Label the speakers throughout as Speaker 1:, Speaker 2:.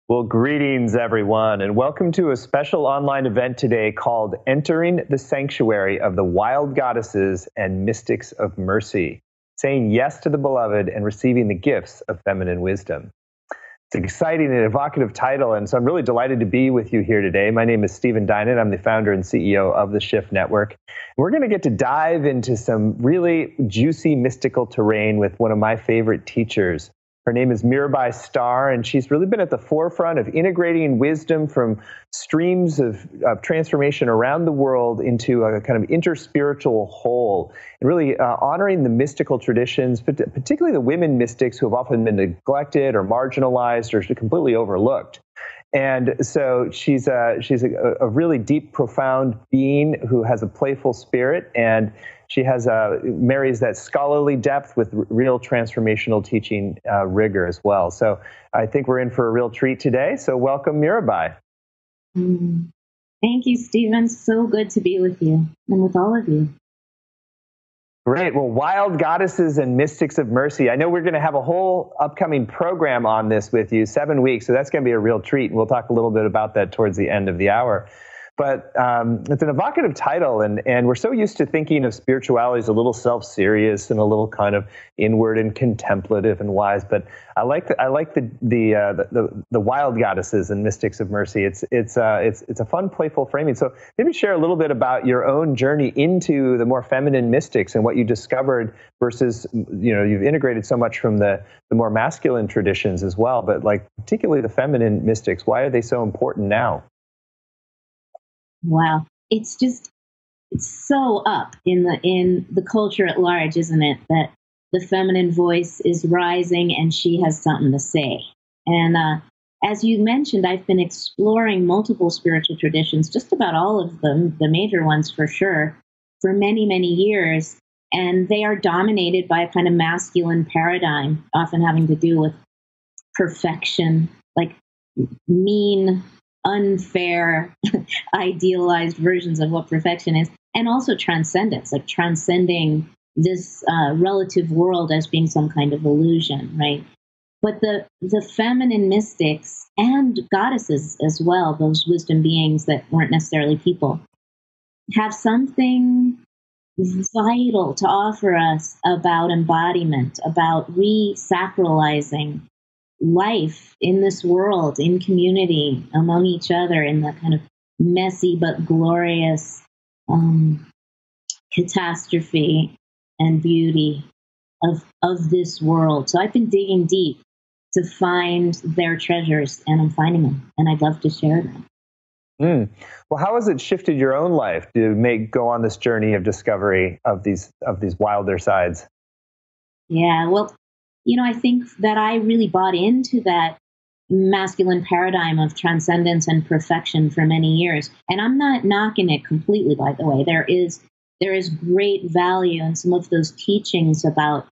Speaker 1: Well, greetings, everyone, and welcome to a special online event today called Entering the Sanctuary of the Wild Goddesses and Mystics of Mercy, saying yes to the beloved and receiving the gifts of feminine wisdom. It's an exciting and evocative title, and so I'm really delighted to be with you here today. My name is Stephen Dinant. I'm the founder and CEO of the Shift Network. We're going to get to dive into some really juicy mystical terrain with one of my favorite teachers. Her name is Mirabai Starr, and she's really been at the forefront of integrating wisdom from streams of transformation around the world into a kind of interspiritual whole, and really honoring the mystical traditions, particularly the women mystics who have often been neglected or marginalized or completely overlooked. And so she's a really deep, profound being who has a playful spirit, and she marries that scholarly depth with real transformational teaching rigor as well. So I think we're in for a real treat today. So welcome, Mirabai.
Speaker 2: Thank you, Stephen. So good to be with you and with all of you.
Speaker 1: Great. Well, Wild Goddesses and Mystics of Mercy. I know we're going to have a whole upcoming program on this with you, 7 weeks. So that's going to be a real treat. And we'll talk a little bit about that towards the end of the hour. But it's an evocative title, and we're so used to thinking of spirituality as a little self-serious and a little kind of inward and contemplative and wise. But I like the Wild Goddesses and Mystics of Mercy. It's a fun, playful framing. So maybe share a little bit about your own journey into the more feminine mystics and what you discovered versus, you've integrated so much from the more masculine traditions as well. But like particularly the feminine mystics, why are they so important now?
Speaker 2: Wow. It's so up in the culture at large, isn't it? That the feminine voice is rising and she has something to say. And as you mentioned, I've been exploring multiple spiritual traditions, just about all of them, the major ones for sure, for many, many years. And they are dominated by a kind of masculine paradigm, often having to do with perfection, like mean, unfair, idealized versions of what perfection is, and also transcendence, like transcending this relative world as being some kind of illusion, right? But the feminine mystics and goddesses as well, those wisdom beings that weren't necessarily people, have something vital to offer us about embodiment, about re-sacralizing life in this world, in community, among each other, in the kind of messy but glorious catastrophe and beauty of this world. So I've been digging deep to find their treasures, and I'm finding them, and I'd love to share them.
Speaker 1: Well, how has it shifted your own life to go on this journey of discovery of these wilder sides?
Speaker 2: Yeah, well, I think that I really bought into that masculine paradigm of transcendence and perfection for many years. And I'm not knocking it completely, by the way. There is great value in some of those teachings about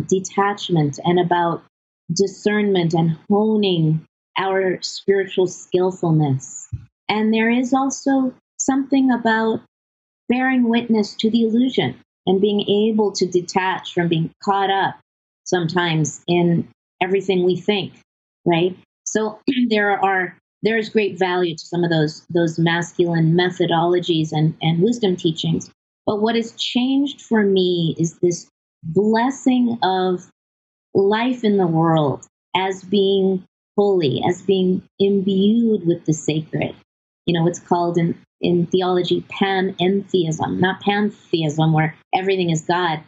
Speaker 2: detachment and about discernment and honing our spiritual skillfulness. And there is also something about bearing witness to the illusion and being able to detach from being caught up sometimes in everything we think, right? So there is great value to some of those masculine methodologies and wisdom teachings. But what has changed for me is this blessing of life in the world as being holy, as being imbued with the sacred. It's called in theology panentheism, not pantheism where everything is God.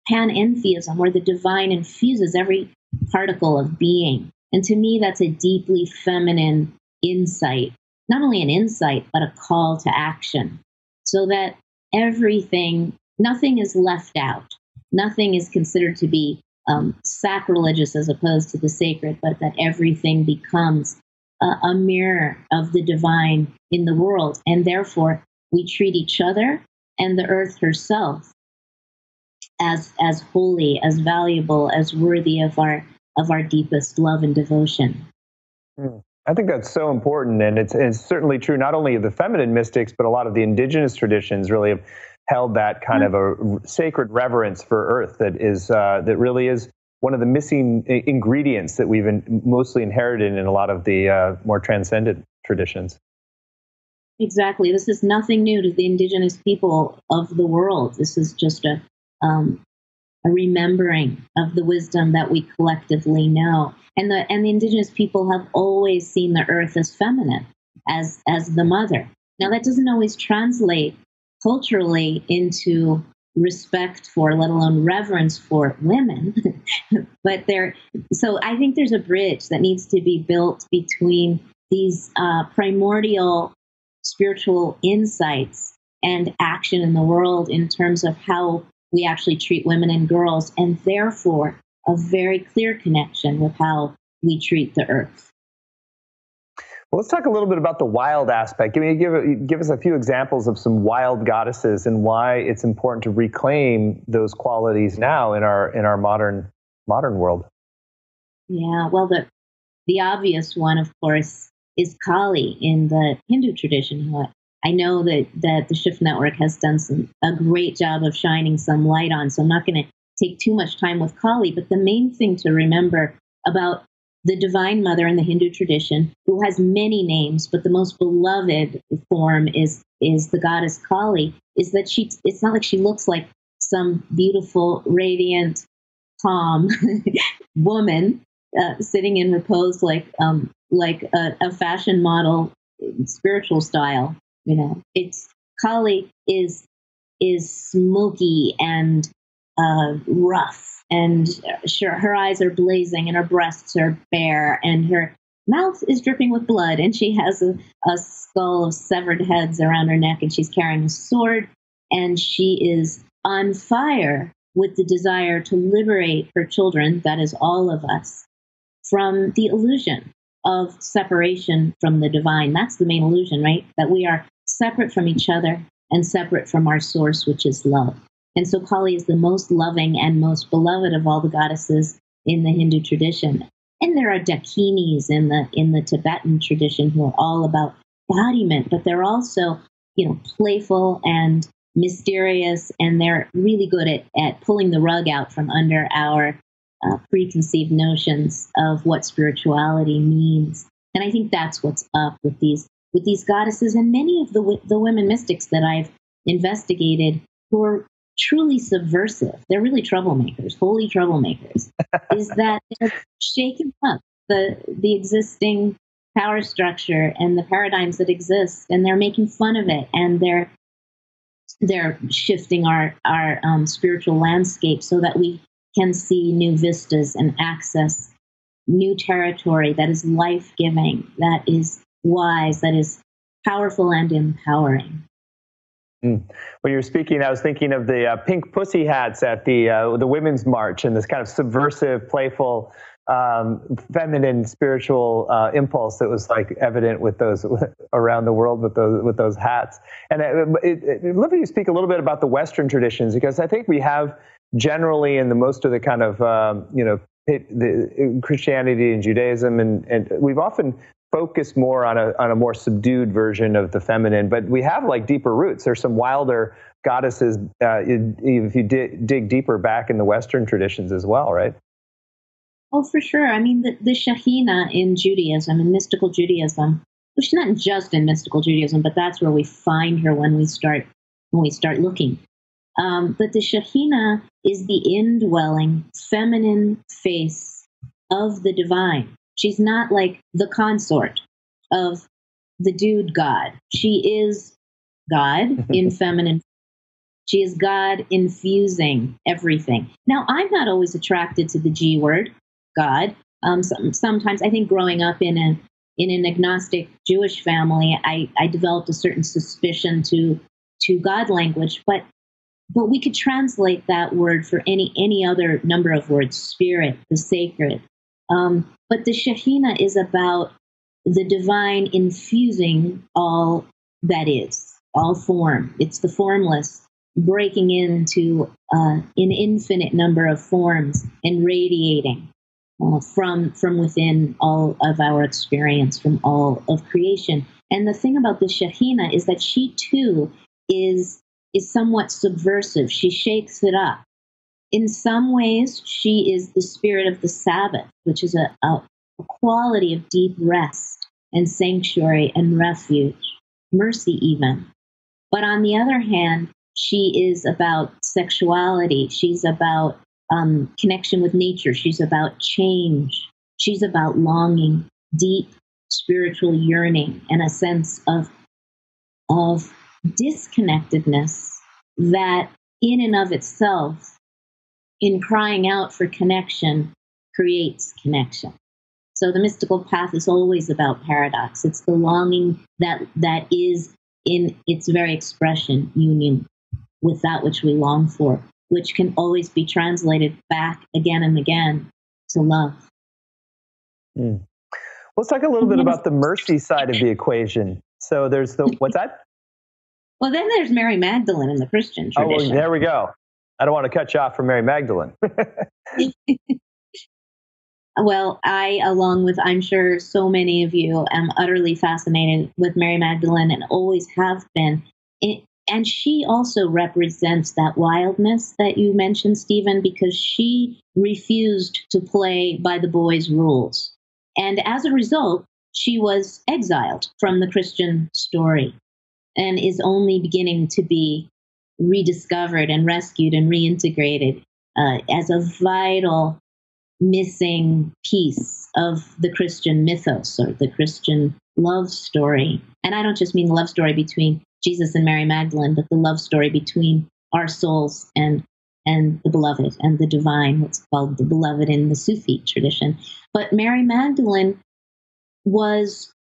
Speaker 2: Panentheism, where the divine infuses every particle of being. And to me, that's a deeply feminine insight, not only an insight, but a call to action, so that nothing is left out. Nothing is considered to be sacrilegious as opposed to the sacred, but that everything becomes a mirror of the divine in the world. And therefore, we treat each other and the earth herself as holy, as valuable, as worthy of our deepest love and devotion.
Speaker 1: I think that's so important, and it's certainly true not only of the feminine mystics, but a lot of the indigenous traditions really have held that kind of a sacred reverence for Earth that really is one of the missing ingredients that we've mostly inherited in a lot of the more transcendent traditions.
Speaker 2: Exactly. This is nothing new to the indigenous people of the world. This is just a remembering of the wisdom that we collectively know. And the indigenous people have always seen the earth as feminine, as the mother. Now that doesn't always translate culturally into respect for, let alone reverence for women. But so I think there's a bridge that needs to be built between these primordial spiritual insights and action in the world in terms of how we actually treat women and girls, and therefore a very clear connection with how we treat the earth.
Speaker 1: Well, let's talk a little bit about the wild aspect. Give us a few examples of some wild goddesses and why it's important to reclaim those qualities now in our modern world.
Speaker 2: Yeah, well, the obvious one, of course, is Kali in the Hindu tradition. I know that the Shift Network has done a great job of shining some light on, so I'm not going to take too much time with Kali, but the main thing to remember about the Divine Mother in the Hindu tradition, who has many names, but the most beloved form is the goddess Kali, is that it's not like she looks like some beautiful, radiant, calm woman sitting in repose like a fashion model spiritual style. It's Kali is smoky and rough, and her eyes are blazing, and her breasts are bare, and her mouth is dripping with blood, and she has a skull of severed heads around her neck, and she's carrying a sword, and she is on fire with the desire to liberate her children, that is all of us, from the illusion of separation from the divine. That's the main illusion, right? That we are separate from each other and separate from our source, which is love. And so Kali is the most loving and most beloved of all the goddesses in the Hindu tradition. And there are Dakinis in the Tibetan tradition who are all about embodiment, but they're also, playful and mysterious, and they're really good at pulling the rug out from under our preconceived notions of what spirituality means. And I think that's what's up with these goddesses, and many of the women mystics that I've investigated who are truly subversive. They're really troublemakers, holy troublemakers. Is that they're shaking up the existing power structure and the paradigms that exist, and they're making fun of it, and they're shifting our spiritual landscape so that we can see new vistas and access new territory that is life-giving, that is wise, that is powerful and empowering.
Speaker 1: When you were speaking, I was thinking of the pink pussy hats at the Women's March, and this kind of subversive, playful, feminine, spiritual impulse that was like evident with those around the world with those hats. And I'd love for you to speak a little bit about the Western traditions, because I think we have generally in most of the kind of the Christianity and Judaism, and we've often focused more on a more subdued version of the feminine, but we have like deeper roots. There's some wilder goddesses if you dig deeper back in the Western traditions as well, right?
Speaker 2: Oh, for sure. I mean, the Shekhinah in Judaism, in mystical Judaism, which is not just in mystical Judaism, but that's where we find her when we start looking. But the Shekhinah is the indwelling feminine face of the divine. She's not like the consort of the dude God. She is God in feminine. She is God infusing everything. Now, I'm not always attracted to the G word, God. Sometimes I think growing up in an agnostic Jewish family, I developed a certain suspicion to God language, but we could translate that word for any other number of words: spirit, the sacred. But the Shekhinah is about the divine infusing all that is, all form. It's the formless breaking into an infinite number of forms and radiating from within all of our experience, from all of creation. And the thing about the Shekhinah is that she too is somewhat subversive. She shakes it up. In some ways, she is the spirit of the Sabbath, which is a quality of deep rest and sanctuary and refuge, mercy even. But on the other hand, she is about sexuality. She's about connection with nature. She's about change. She's about longing, deep spiritual yearning, and a sense of disconnectedness that, in and of itself, in crying out for connection, creates connection. So the mystical path is always about paradox. It's the longing that is in its very expression union with that which we long for, which can always be translated back again and again to love.
Speaker 1: Mm. Let's talk a little bit about the mercy side of the equation. So there's what's that?
Speaker 2: Well, then there's Mary Magdalene in the Christian tradition.
Speaker 1: Oh, well, there we go. I don't want to cut you off from Mary Magdalene.
Speaker 2: Well, I, along with, I'm sure, so many of you, am utterly fascinated with Mary Magdalene and always have been. And she also represents that wildness that you mentioned, Stephen, because she refused to play by the boys' rules. And as a result, she was exiled from the Christian story and is only beginning to be rediscovered and rescued and reintegrated as a vital missing piece of the Christian mythos or the Christian love story. And I don't just mean the love story between Jesus and Mary Magdalene, but the love story between our souls and the beloved and the divine, what's called the beloved in the Sufi tradition. But Mary Magdalene was,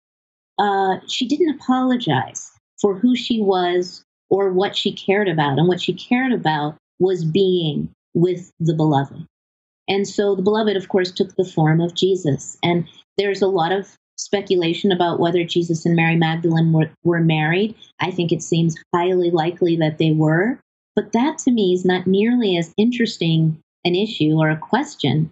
Speaker 2: she didn't apologize for who she was or what she cared about. And what she cared about was being with the beloved. And so the beloved, of course, took the form of Jesus. And there's a lot of speculation about whether Jesus and Mary Magdalene were married. I think it seems highly likely that they were. But that, to me, is not nearly as interesting an issue or a question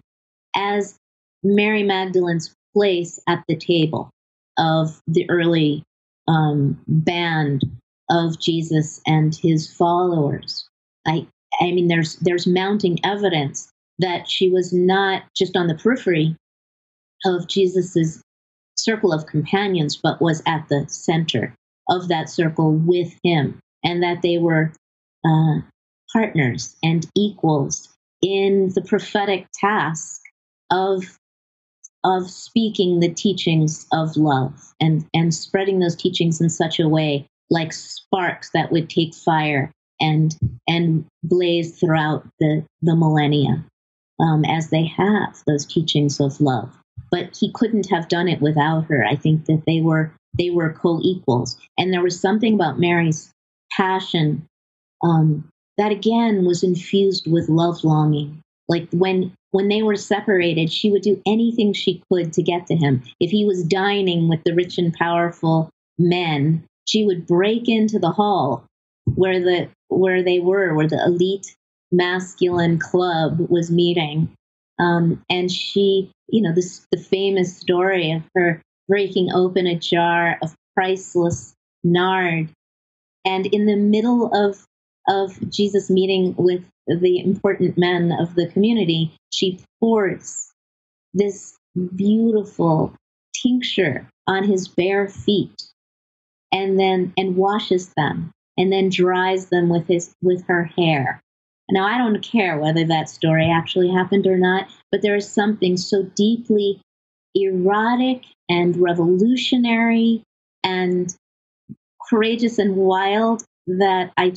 Speaker 2: as Mary Magdalene's place at the table of the early band of Jesus and his followers. I mean, there's mounting evidence that she was not just on the periphery of Jesus's circle of companions, but was at the center of that circle with him, and that they were partners and equals in the prophetic task of speaking the teachings of love and spreading those teachings in such a way like sparks that would take fire and blaze throughout the millennia. As they have those teachings of love. But he couldn't have done it without her. I think that they were co-equals. And there was something about Mary's passion that again was infused with love longing. Like when they were separated, she would do anything she could to get to him. If he was dining with the rich and powerful men, she would break into the hall where the elite masculine club was meeting. And she, the famous story of her breaking open a jar of priceless nard. And in the middle of Jesus meeting with the important men of the community, she pours this beautiful tincture on his bare feet and washes them and then dries them with her hair. Now, I don't care whether that story actually happened or not, but there is something so deeply erotic and revolutionary and courageous and wild that I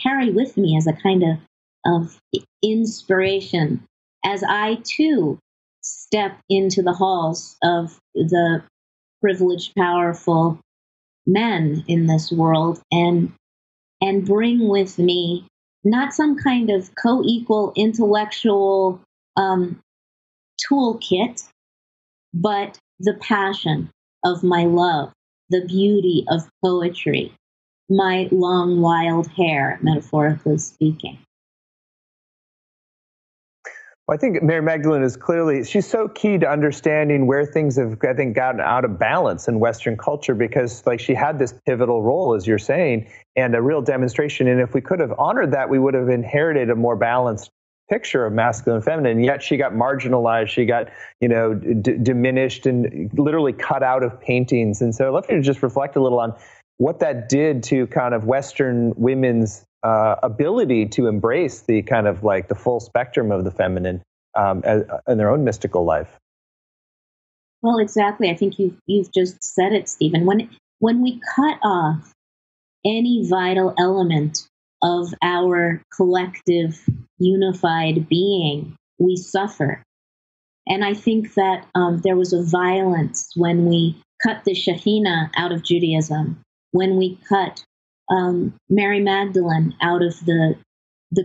Speaker 2: carry with me as a kind of inspiration as I, too, step into the halls of the privileged, powerful men in this world and bring with me not some kind of co-equal intellectual toolkit, but the passion of my love, the beauty of poetry, my long, wild hair, metaphorically speaking.
Speaker 1: Well, I think Mary Magdalene is clearly, she's so key to understanding where things have, I think, gotten out of balance in Western culture, because like she had this pivotal role, as you're saying, and a real demonstration. And if we could have honored that, we would have inherited a more balanced picture of masculine and feminine. And yet she got marginalized. She got, diminished and literally cut out of paintings. And so I'd love you to just reflect a little on what that did to kind of Western women's ability to embrace the kind of like the full spectrum of the feminine in their own mystical life.
Speaker 2: Well, exactly. I think you've just said it, Stephen. When we cut off any vital element of our collective unified being, we suffer. And I think that there was a violence when we cut the Shekhinah out of Judaism, when we cut Mary Magdalene out of the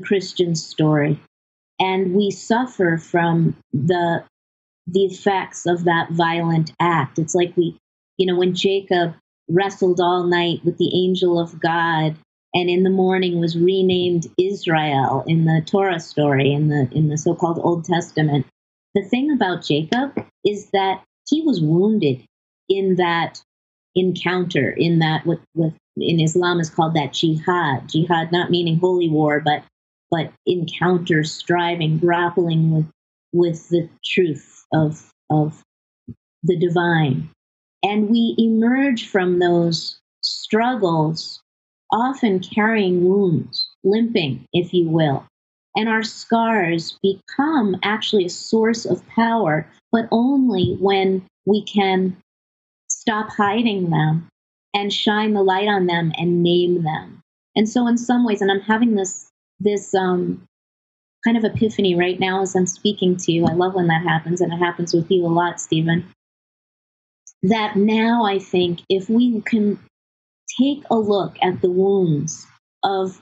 Speaker 2: Christian story, and we suffer from the effects of that violent act. It's like when Jacob wrestled all night with the angel of God, and in the morning was renamed Israel in the Torah story, in the so-called Old Testament. The thing about Jacob is that he was wounded in that encounter, in that what in Islam is called that jihad. Jihad not meaning holy war, but encounter, striving, grappling with the truth of the divine. And we emerge from those struggles often carrying wounds, limping, if you will. And our scars become actually a source of power, but only when we can stop hiding them and shine the light on them and name them. And so in some ways, and I'm having this kind of epiphany right now as I'm speaking to you. I love when that happens, and it happens with you a lot, Stephen. That now I think if we can take a look at the wounds of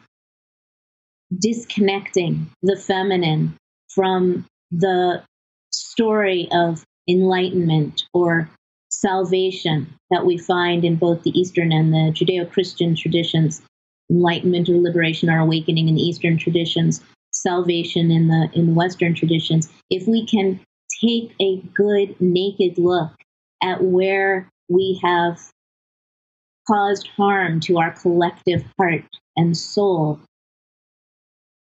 Speaker 2: disconnecting the feminine from the story of enlightenment or salvation that we find in both the Eastern and the Judeo-Christian traditions, enlightenment or liberation or awakening in the Eastern traditions, salvation in the Western traditions, if we can take a good naked look at where we have caused harm to our collective heart and soul,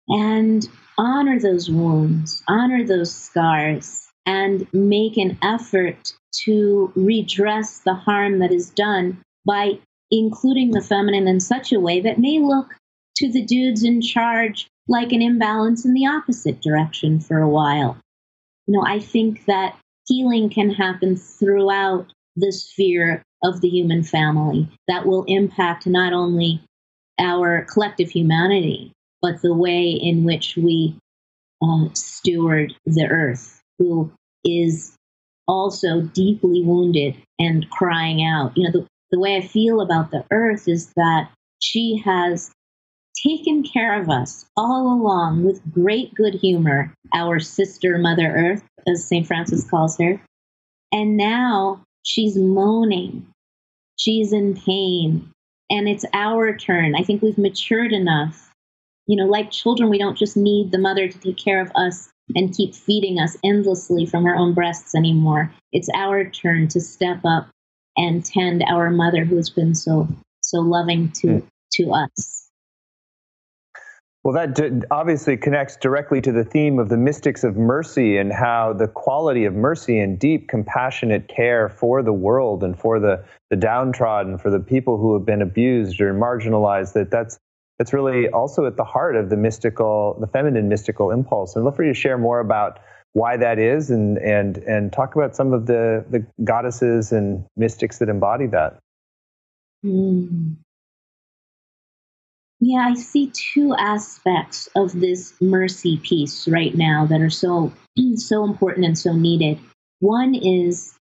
Speaker 2: and honor those wounds, honor those scars, and make an effort to redress the harm that is done by including the feminine in such a way that may look to the dudes in charge like an imbalance in the opposite direction for a while. I think that healing can happen throughout the sphere of the human family that will impact not only our collective humanity, but the way in which we steward the earth, who is also deeply wounded and crying out. The way I feel about the earth is that she has taken care of us all along with great good humor, our sister Mother Earth, as St. Francis calls her. And now she's moaning. She's in pain. And it's our turn. I think we've matured enough. Like children, we don't just need the mother to take care of us and keep feeding us endlessly from her own breasts anymore. It's our turn to step up and tend our mother, who has been so loving to us.
Speaker 1: Well, that obviously connects directly to the theme of the mystics of mercy, and how the quality of mercy and deep, compassionate care for the world and for the downtrodden, for the people who have been abused or marginalized, that's really also at the heart of the feminine mystical impulse. And I'd love for you to share more about why that is, and talk about some of the goddesses and mystics that embody that.
Speaker 2: Yeah, I see two aspects of this mercy piece right now that are so important and so needed. One is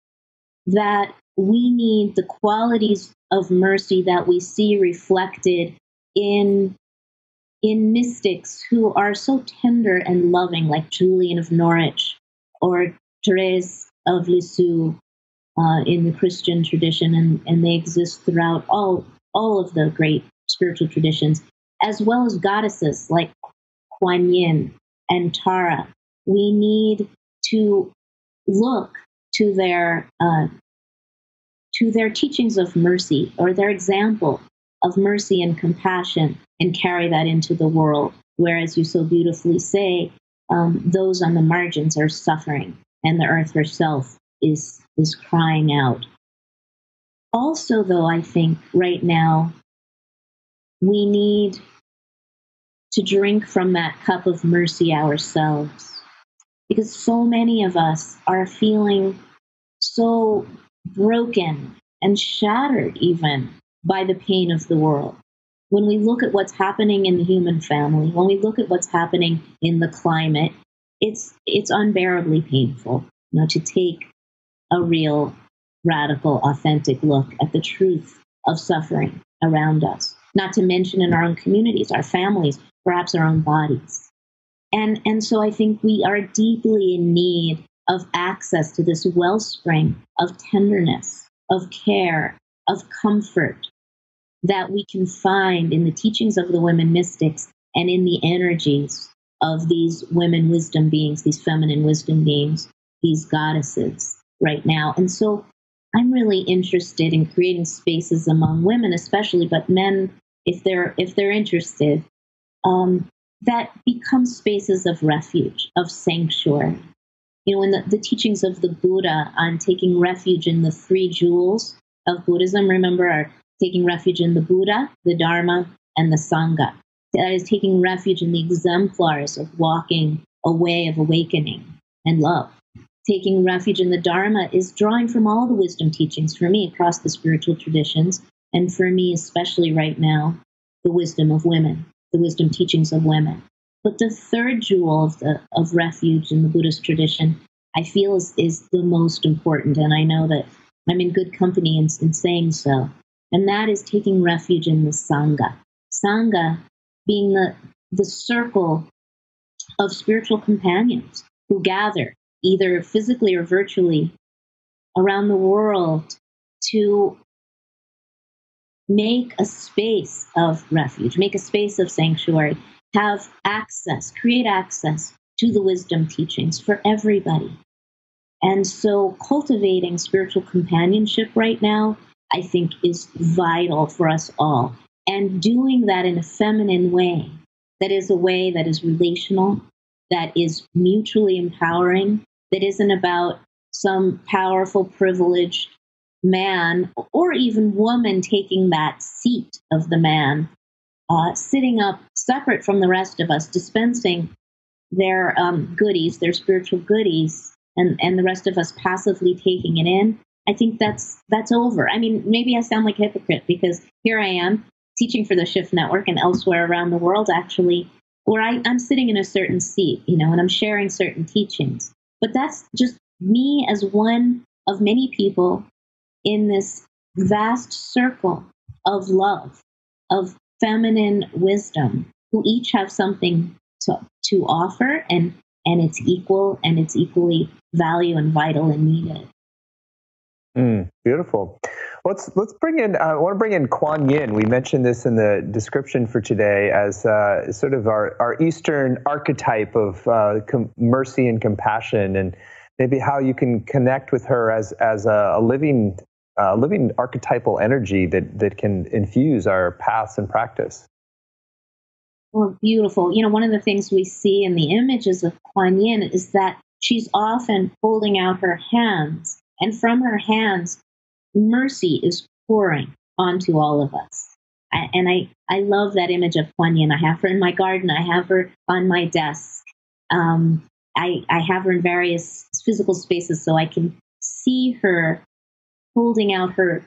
Speaker 2: that we need the qualities of mercy that we see reflected in mystics who are so tender and loving, like Julian of Norwich or Therese of Lisieux in the Christian tradition, and they exist throughout all of the great spiritual traditions, as well as goddesses like Kuan Yin and Tara We need to look to their teachings of mercy, or their example of mercy and compassion, and carry that into the world. Whereas you so beautifully say, those on the margins are suffering, and the earth herself is crying out. Also, though, I think right now we need to drink from that cup of mercy ourselves, because so many of us are feeling so broken and shattered even by the pain of the world. When we look at what's happening in the human family, when we look at what's happening in the climate, it's unbearably painful, to take a real, radical, authentic look at the truth of suffering around us. Not to mention in our own communities, our families, perhaps our own bodies. And so I think we are deeply in need of access to this wellspring of tenderness, of care, of comfort that we can find in the teachings of the women mystics and in the energies of these women wisdom beings, these feminine wisdom beings, these goddesses right now. And so I'm really interested in creating spaces among women, especially, but men, if they're interested, that become spaces of refuge, of sanctuary. In the teachings of the Buddha on taking refuge in the three jewels of Buddhism, remember, are taking refuge in the Buddha, the Dharma, and the Sangha. That is taking refuge in the exemplars of walking a way of awakening and love. Taking refuge in the Dharma is drawing from all the wisdom teachings for me across the spiritual traditions, and for me especially right now, the wisdom of women, the wisdom teachings of women. But the third jewel of refuge in the Buddhist tradition, I feel is the most important, and I know that I'm in good company in saying so, and that is taking refuge in the Sangha. Sangha being the circle of spiritual companions who gather, either physically or virtually, around the world to make a space of refuge, make a space of sanctuary, have access, create access to the wisdom teachings for everybody. And so cultivating spiritual companionship right now, I think, is vital for us all. And doing that in a feminine way, that is a way that is relational, that is mutually empowering, that isn't about some powerful, privileged man or even woman taking that seat of the man, sitting up separate from the rest of us, dispensing their goodies, their spiritual goodies, and the rest of us passively taking it in. I think that's over. I mean, maybe I sound like a hypocrite because here I am teaching for the Shift Network and elsewhere around the world, actually, where I'm sitting in a certain seat, and I'm sharing certain teachings. But that's just me as one of many people in this vast circle of love, of feminine wisdom, who each have something to offer, and it's equal, and it's equally value and vital and needed.
Speaker 1: Beautiful. Let's bring in. I want to bring in Kuan Yin. We mentioned this in the description for today as sort of our Eastern archetype of mercy and compassion, and maybe how you can connect with her as a living archetypal energy that can infuse our paths and practice.
Speaker 2: Well, beautiful. One of the things we see in the images of Kuan Yin is that she's often holding out her hands, and from her hands, mercy is pouring onto all of us. I love that image of Kuan Yin. I have her in my garden. I have her on my desk. I have her in various physical spaces so I can see her holding out her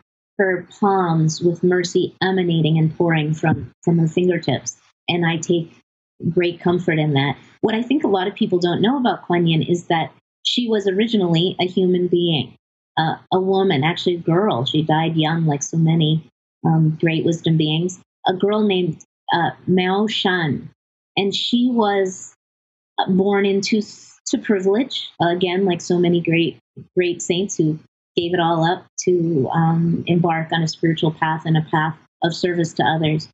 Speaker 2: palms with mercy emanating and pouring from her fingertips. And I take great comfort in that. What I think a lot of people don't know about Kuan Yin is that she was originally a human being, a woman, actually a girl. She died young, like so many great wisdom beings. A girl named Mao Shan, and she was born into privilege. Again, like so many great saints who gave it all up to embark on a spiritual path and a path of service to others.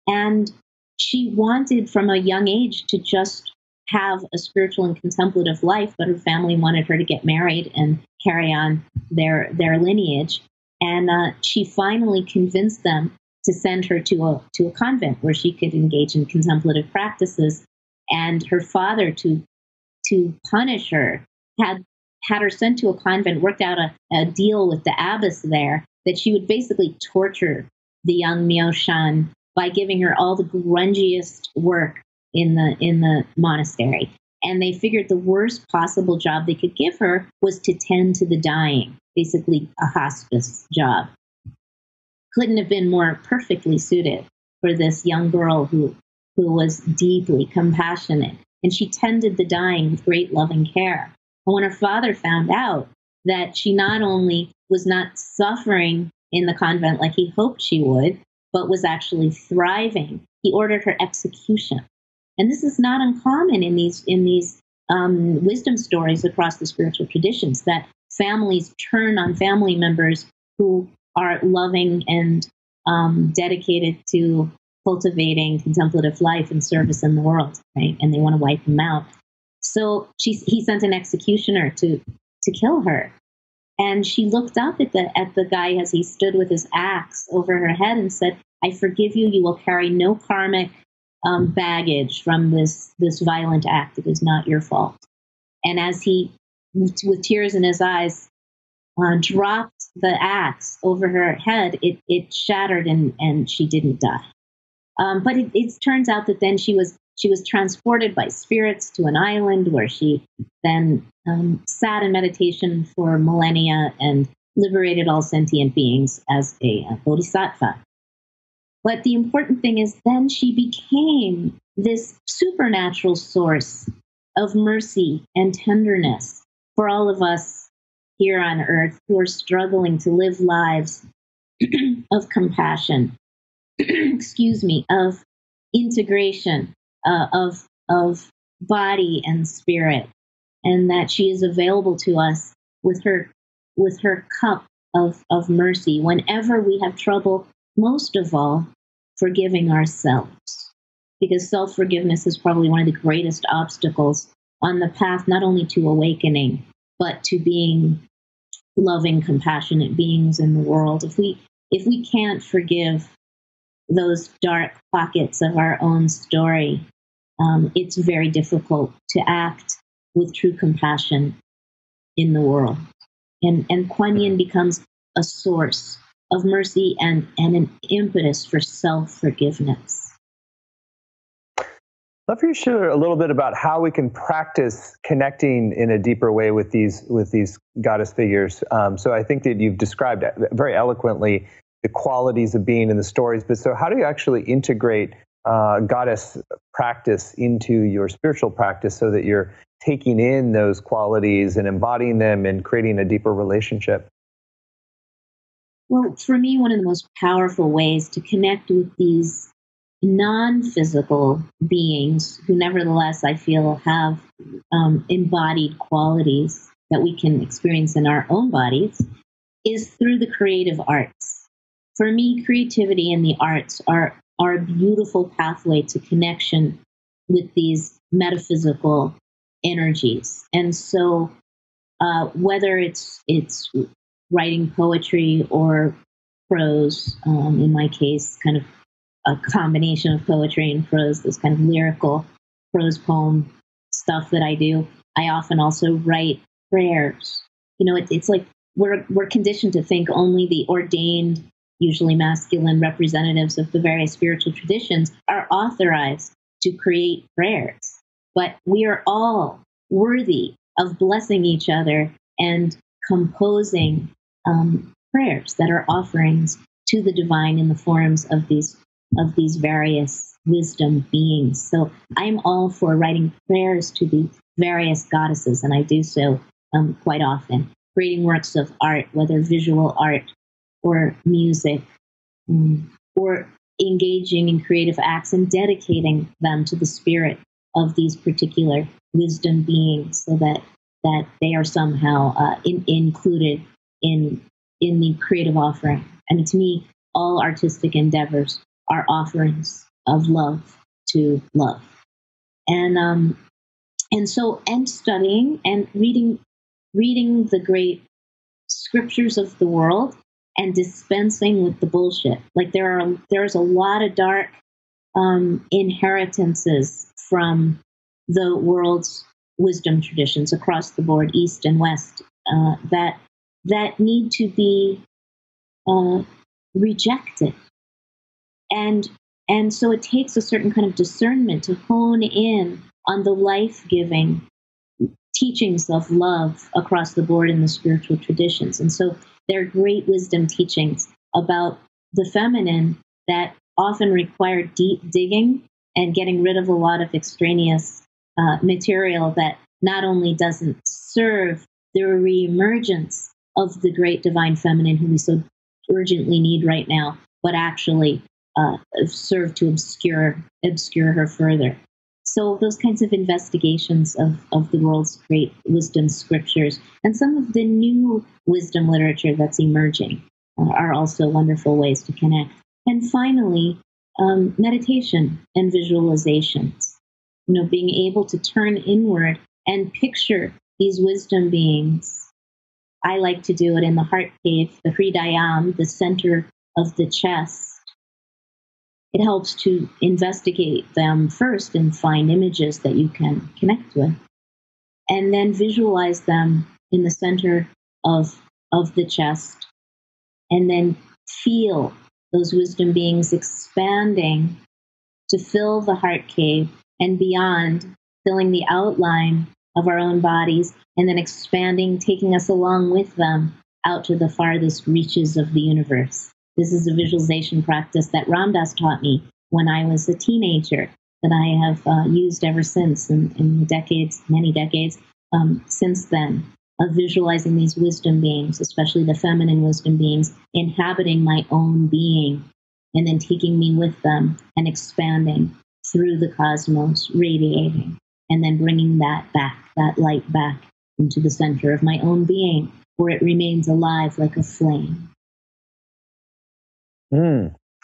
Speaker 2: And she wanted from a young age to just have a spiritual and contemplative life, but her family wanted her to get married and carry on their lineage. And she finally convinced them to send her to a convent where she could engage in contemplative practices. And her father, to punish her, had her sent to a convent, worked out a deal with the abbess there that she would basically torture the young Miao Shan by giving her all the grungiest work in the monastery. And they figured the worst possible job they could give her was to tend to the dying, basically a hospice job. Couldn't have been more perfectly suited for this young girl who was deeply compassionate. And she tended the dying with great loving care. And when her father found out that she not only was not suffering in the convent like he hoped she would, but was actually thriving, he ordered her execution. And this is not uncommon in these wisdom stories across the spiritual traditions, that families turn on family members who are loving and dedicated to cultivating contemplative life and service in the world, right? And they want to wipe them out. So he sent an executioner to kill her. And she looked up at the guy as he stood with his axe over her head and said, "I forgive you. You will carry no karmic baggage from this violent act. It is not your fault." And as he, with tears in his eyes, dropped the axe over her head, it shattered and she didn't die. But it turns out that then she was transported by spirits to an island where she then sat in meditation for millennia and liberated all sentient beings as a bodhisattva. But the important thing is then she became this supernatural source of mercy and tenderness for all of us here on earth who are struggling to live lives of compassion, excuse me, of integration, of body and spirit, and that she is available to us with her cup of mercy whenever we have trouble, most of all, forgiving ourselves. Because self-forgiveness is probably one of the greatest obstacles on the path not only to awakening, but to being loving, compassionate beings in the world. If we can't forgive those dark pockets of our own story, it's very difficult to act with true compassion in the world. And Kuan Yin becomes a source of mercy and an impetus for self-forgiveness.
Speaker 1: I'd love for you to share a little bit about how we can practice connecting in a deeper way with these goddess figures. So I think that you've described very eloquently the qualities of being in the stories, but so how do you actually integrate goddess practice into your spiritual practice so that you're taking in those qualities and embodying them and creating a deeper relationship?
Speaker 2: Well, for me, one of the most powerful ways to connect with these non-physical beings who nevertheless I feel have embodied qualities that we can experience in our own bodies is through the creative arts. For me, creativity and the arts are a beautiful pathway to connection with these metaphysical energies. And so whether it's writing poetry or prose, in my case, kind of a combination of poetry and prose, this kind of lyrical prose poem stuff that I do. I often also write prayers. You know, it's like we're conditioned to think only the ordained, usually masculine representatives of the various spiritual traditions are authorized to create prayers. But we are all worthy of blessing each other and composing prayers that are offerings to the divine in the forms of these various wisdom beings. So I'm all for writing prayers to the various goddesses, and I do so quite often, creating works of art, whether visual art or music, or engaging in creative acts and dedicating them to the spirit of these particular wisdom beings so that they are somehow included in the creative offering. I mean, to me, all artistic endeavors are offerings of love to love. And And so, and studying and reading the great scriptures of the world and dispensing with the bullshit. Like there's a lot of dark inheritances from the world's wisdom traditions across the board, East and West, that need to be rejected. And so it takes a certain kind of discernment to hone in on the life-giving teachings of love across the board in the spiritual traditions. And so there are great wisdom teachings about the feminine that often require deep digging and getting rid of a lot of extraneous material that not only doesn't serve the reemergence of the great divine feminine who we so urgently need right now, but actually serve to obscure her further. So those kinds of investigations of the world's great wisdom scriptures and some of the new wisdom literature that's emerging are also wonderful ways to connect. And finally, meditation and visualizations. You know, being able to turn inward and picture these wisdom beings. I like to do it in the heart cave, the Hridayam, the center of the chest. It helps to investigate them first and find images that you can connect with, and then visualize them in the center of the chest, and then feel those wisdom beings expanding to fill the heart cave and beyond, filling the outline of our own bodies, and then expanding, taking us along with them out to the farthest reaches of the universe. This is a visualization practice that Ram Dass taught me when I was a teenager, that I have used ever since in decades, many decades since then, of visualizing these wisdom beings, especially the feminine wisdom beings, inhabiting my own being, and then taking me with them and expanding through the cosmos, radiating, and then bringing that light back into the center of my own being, where it remains alive like a flame.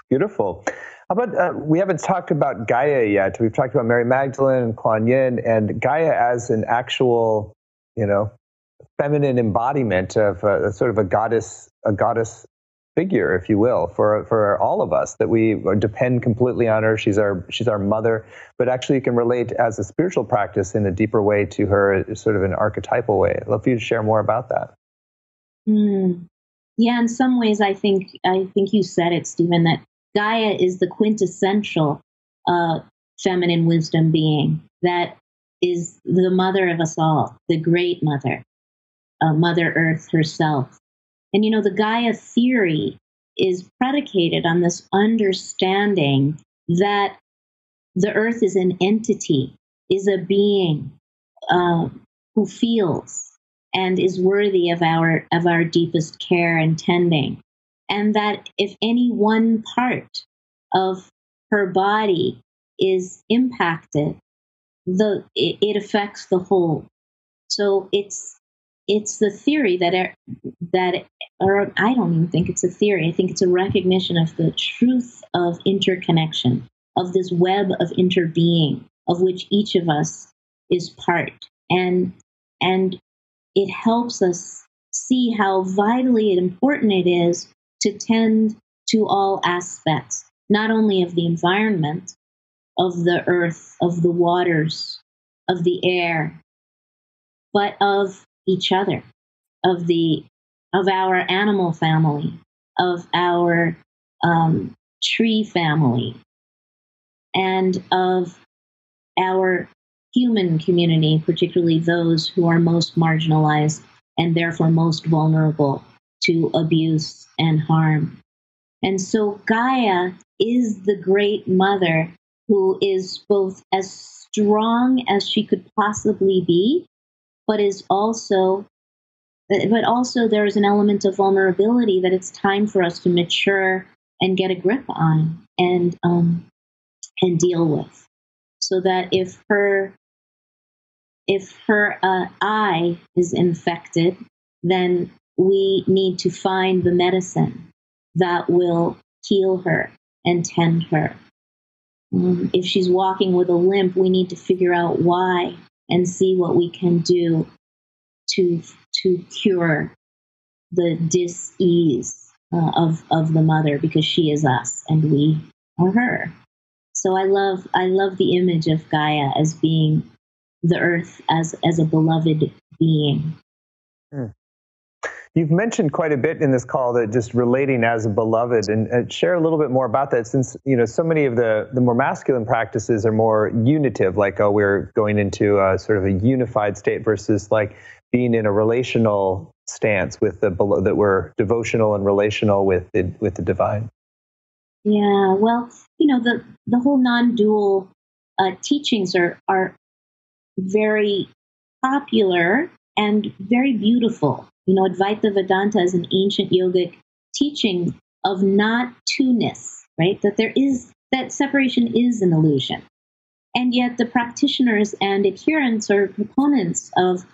Speaker 1: Beautiful. How about, we haven't talked about Gaia yet. We've talked about Mary Magdalene and Kuan Yin, and Gaia as an actual, feminine embodiment of sort of a goddess figure, if you will, for all of us, that we depend completely on her. She's our mother, but actually you can relate as a spiritual practice in a deeper way to her, sort of an archetypal way. I'd love for you to share more about that.
Speaker 2: Yeah, in some ways, I think you said it, Stephen, that Gaia is the quintessential feminine wisdom being that is the mother of us all, the great mother, Mother Earth herself. And the Gaia theory is predicated on this understanding that the Earth is an entity, is a being who feels and is worthy of our deepest care and tending. And that if any one part of her body is impacted, it affects the whole. So it's the theory that or I don't even think it's a theory. I think it's a recognition of the truth of interconnection, of this web of interbeing, of which each of us is part. And it helps us see how vitally important it is to tend to all aspects, not only of the environment, of the earth, of the waters, of the air, but of each other, of our animal family, of our tree family, and of our human community, particularly those who are most marginalized and therefore most vulnerable to abuse and harm. And so Gaia is the great mother who is both as strong as she could possibly be, but also there is an element of vulnerability that it's time for us to mature and get a grip on and deal with. So that if her eye is infected, then we need to find the medicine that will heal her and tend her. If she's walking with a limp, we need to figure out why and see what we can do to cure the dis-ease of the mother, because she is us and we are her. So I love the image of Gaia as being the earth as a beloved being.
Speaker 1: Mm. You've mentioned quite a bit in this call that just relating as a beloved, and share a little bit more about that, since so many of the more masculine practices are more unitive, like, oh, we're going into a sort of a unified state, versus like being in a relational stance with that we're devotional and relational with the divine.
Speaker 2: Yeah, well, the whole non-dual teachings are very popular and very beautiful. Advaita Vedanta is an ancient yogic teaching of not two-ness, right? That separation is an illusion. And yet the practitioners and adherents or proponents of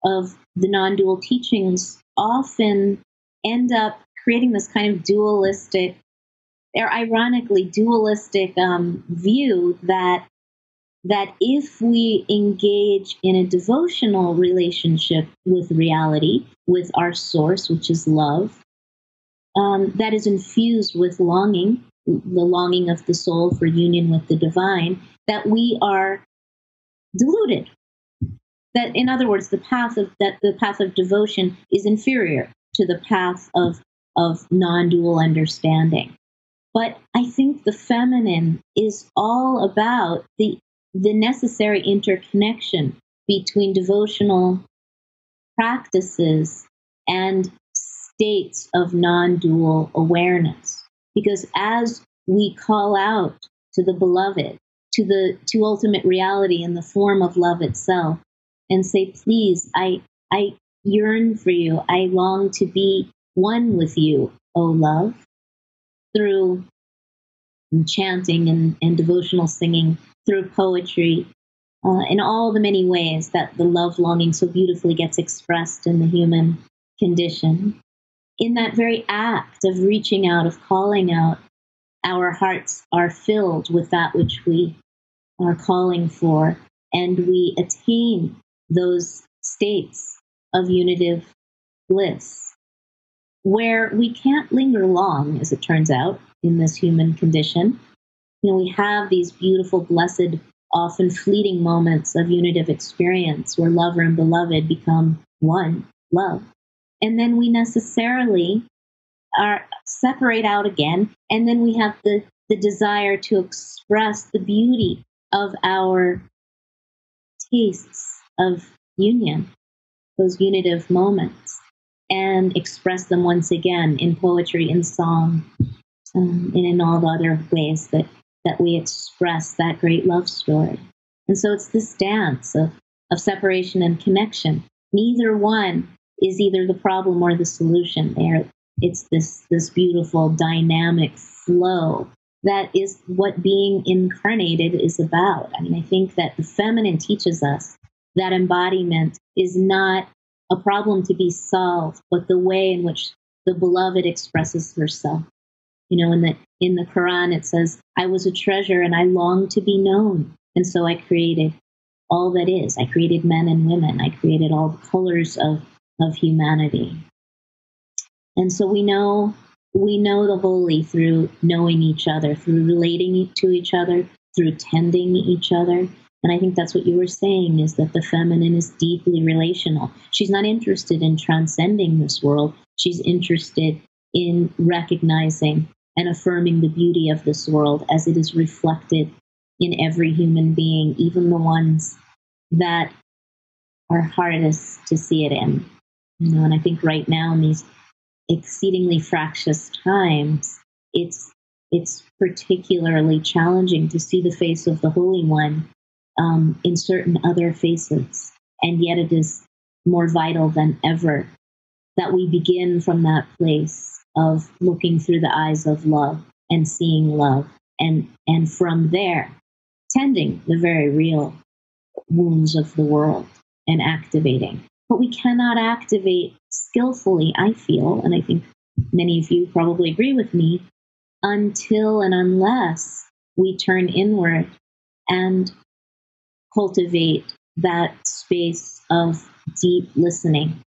Speaker 2: the non-dual teachings often end up creating this kind of dualistic, or ironically dualistic view that if we engage in a devotional relationship with reality, with our source, which is love, that is infused with longing, the longing of the soul for union with the divine, that we are deluded. That, in other words, the path of devotion is inferior to the path of non-dual understanding. But I think the feminine is all about the necessary interconnection between devotional practices and states of non-dual awareness. Because as we call out to the beloved, to ultimate reality in the form of love itself, and say, please, I yearn for you, I long to be one with you, O love, through chanting and devotional singing, through poetry, in all the many ways that the love longing so beautifully gets expressed in the human condition. In that very act of reaching out, of calling out, our hearts are filled with that which we are calling for, and we attain those states of unitive bliss, where we can't linger long, as it turns out, in this human condition. We have these beautiful, blessed, often fleeting moments of unitive experience where lover and beloved become one, love. And then we necessarily separate out again, and then we have the desire to express the beauty of our tastes of union, those unitive moments, and express them once again in poetry, in song, and in all the other ways that we express that great love story. And so it's this dance of separation and connection. Neither one is either the problem or the solution. It's this beautiful dynamic flow that is what being incarnated is about. I mean, I think that the feminine teaches us that embodiment is not a problem to be solved, but the way in which the beloved expresses herself. In the Quran, it says, I was a treasure and I longed to be known. And so I created all that is. I created men and women. I created all the colors of humanity. And so we know the holy through knowing each other, through relating to each other, through tending each other. And I think that's what you were saying, is that the feminine is deeply relational. She's not interested in transcending this world. She's interested in recognizing and affirming the beauty of this world as it is reflected in every human being, even the ones that are hardest to see it in. And I think right now in these exceedingly fractious times, it's particularly challenging to see the face of the Holy One in certain other faces. And yet it is more vital than ever that we begin from that place of looking through the eyes of love and seeing love, and from there tending the very real wounds of the world and activating. But we cannot activate skillfully, I feel, and I think many of you probably agree with me, until and unless we turn inward and cultivate that space of deep listening